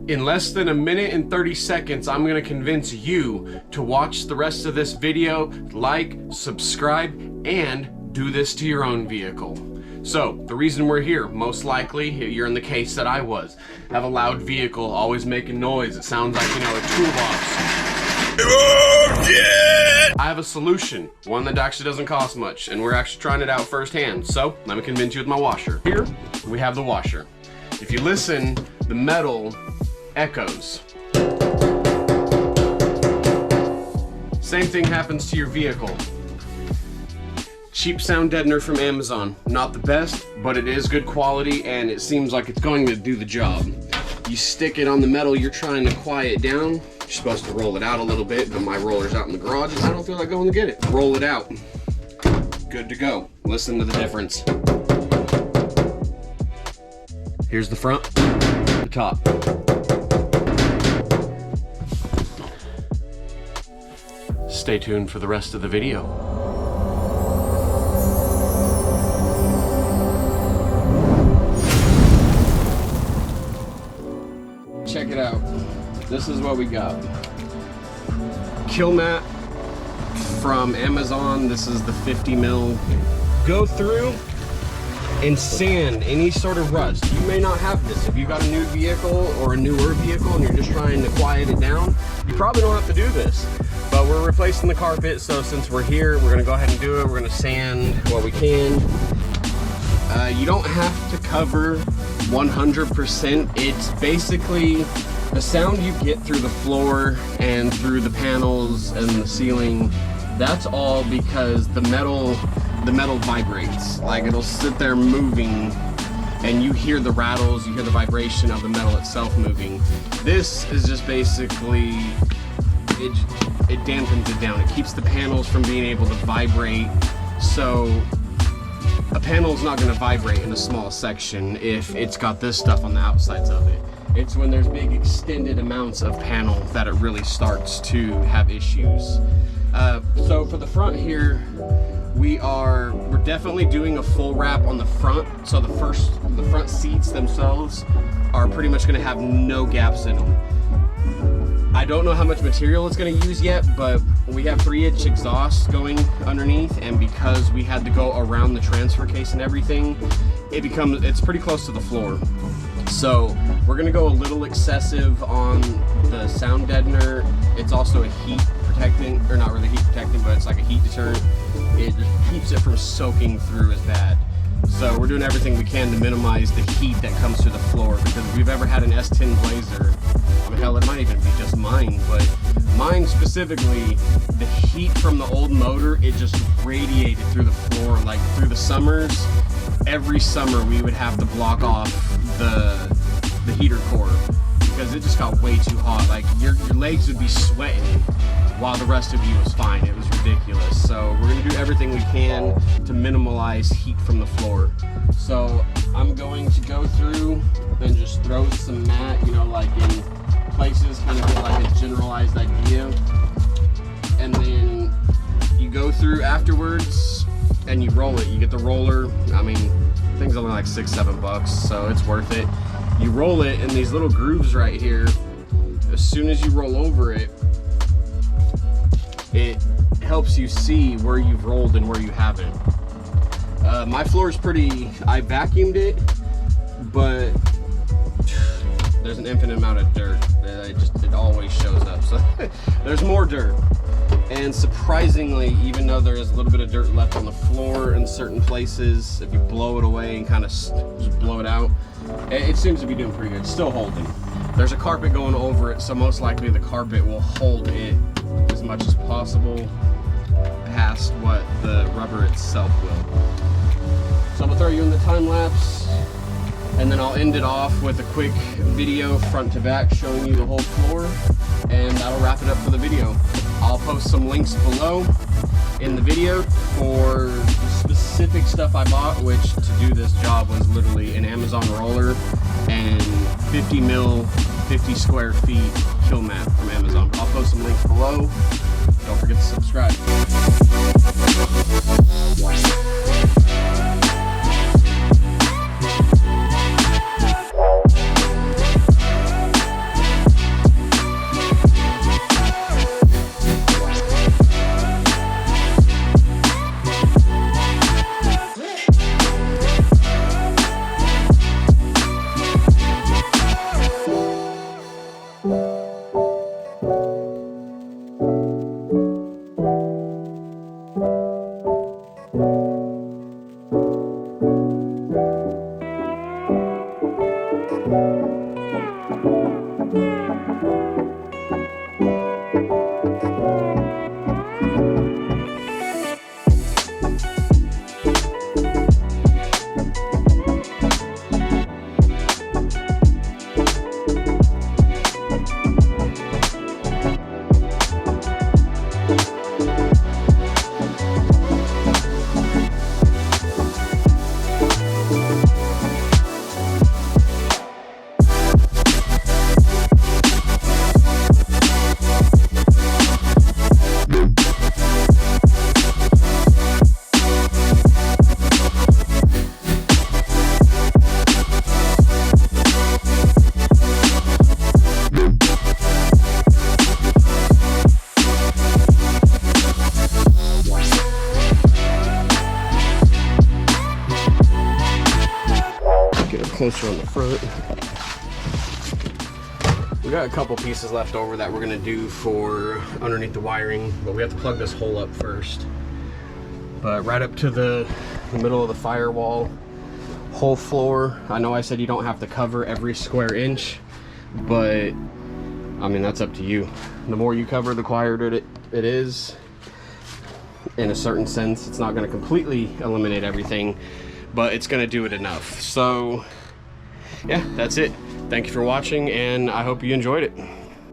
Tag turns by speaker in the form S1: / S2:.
S1: In less than 1 minute and 30 seconds, I'm gonna convince you to watch the rest of this video, like, subscribe, and do this to your own vehicle. So, the reason we're here, most likely, you're in the case that I was. Have a loud vehicle, always making noise. It sounds like, you know, a toolbox. Oh, yeah! I have a solution, one that actually doesn't cost much, and we're actually trying it out firsthand. So, let me convince you with my washer. Here, we have the washer. If you listen, the metal echoes. Same thing happens to your vehicle. Cheap sound deadener from Amazon. Not the best, but it is good quality and it seems like it's going to do the job. You stick it on the metal you're trying to quiet down. You're supposed to roll it out a little bit, but my roller's out in the garage and I don't feel like going to get it. Roll it out. Good to go. Listen to the difference. Here's the front, the top. Stay tuned for the rest of the video. Check it out. This is what we got. Kill mat from Amazon. This is the 50 mil. Go through and sand any sort of rust. You may not have this. If you got a new vehicle or a newer vehicle and you're just trying to quiet it down, you probably don't have to do this. But we're replacing the carpet, so since we're here, we're gonna go ahead and do it. We're gonna sand what we can. You don't have to cover 100%. It's basically the sound you get through the floor and through the panels and the ceiling. That's all because the metal vibrates. Like, it'll sit there moving and you hear the rattles, you hear the vibration of the metal itself moving. This is just basically, it dampens it down. It keeps the panels from being able to vibrate. So a panel's not going to vibrate in a small section if it's got this stuff on the outsides of it. It's when there's big extended amounts of panel that it really starts to have issues. So for the front here, we're definitely doing a full wrap on the front. So the front seats themselves are pretty much going to have no gaps in them. I don't know how much material it's going to use yet, but we have 3-inch exhaust going underneath, and because we had to go around the transfer case and everything, it's pretty close to the floor. So we're going to go a little excessive on the sound deadener. It's also a heat protecting, or not really heat protecting, but it's like a heat deterrent. It just keeps it from soaking through as bad. So we're doing everything we can to minimize the heat that comes through the floor, because if you've ever had an S10 Blazer, I mean, hell, it might even be just mine, but mine specifically, the heat from the old motor, it just radiated through the floor. Like through the summers, every summer we would have to block off the heater core because it just got way too hot. Like your legs would be sweating while the rest of you was fine. It was ridiculous. So we're gonna do everything we can to minimize heat from the floor. So I'm going to go through and just throw some mat, you know, like in places, kind of get like a generalized idea. And then you go through afterwards and you roll it. You get the roller. I mean, the thing's only like $6-7, so it's worth it. You roll it in these little grooves right here. As soon as you roll over it, it helps you see where you've rolled and where you haven't. My floor is pretty, I vacuumed it, but there's an infinite amount of dirt. It always shows up. So there's more dirt. And surprisingly, even though there is a little bit of dirt left on the floor in certain places, if you blow it away and kind of just blow it out, it seems to be doing pretty good. It's still holding. There's a carpet going over it, so most likely the carpet will hold it as much as possible past what the rubber itself will. So I'm gonna throw you in the time lapse, and then I'll end it off with a quick video front to back showing you the whole floor, and that'll wrap it up for the video. I'll post some links below in the video for specific stuff I bought, which to do this job was literally an Amazon roller and 50 mil, 50 square feet kill mat from Amazon. But I'll post some links below. Don't forget to subscribe. Closer on the front. We got a couple pieces left over that we're gonna do for underneath the wiring, but we have to plug this hole up first. But right up to the middle of the firewall, whole floor. I know I said you don't have to cover every square inch, but I mean, that's up to you. The more you cover, the quieter it is. In a certain sense, it's not gonna completely eliminate everything, but it's gonna do it enough. So yeah, that's it. Thank you for watching, and I hope you enjoyed it.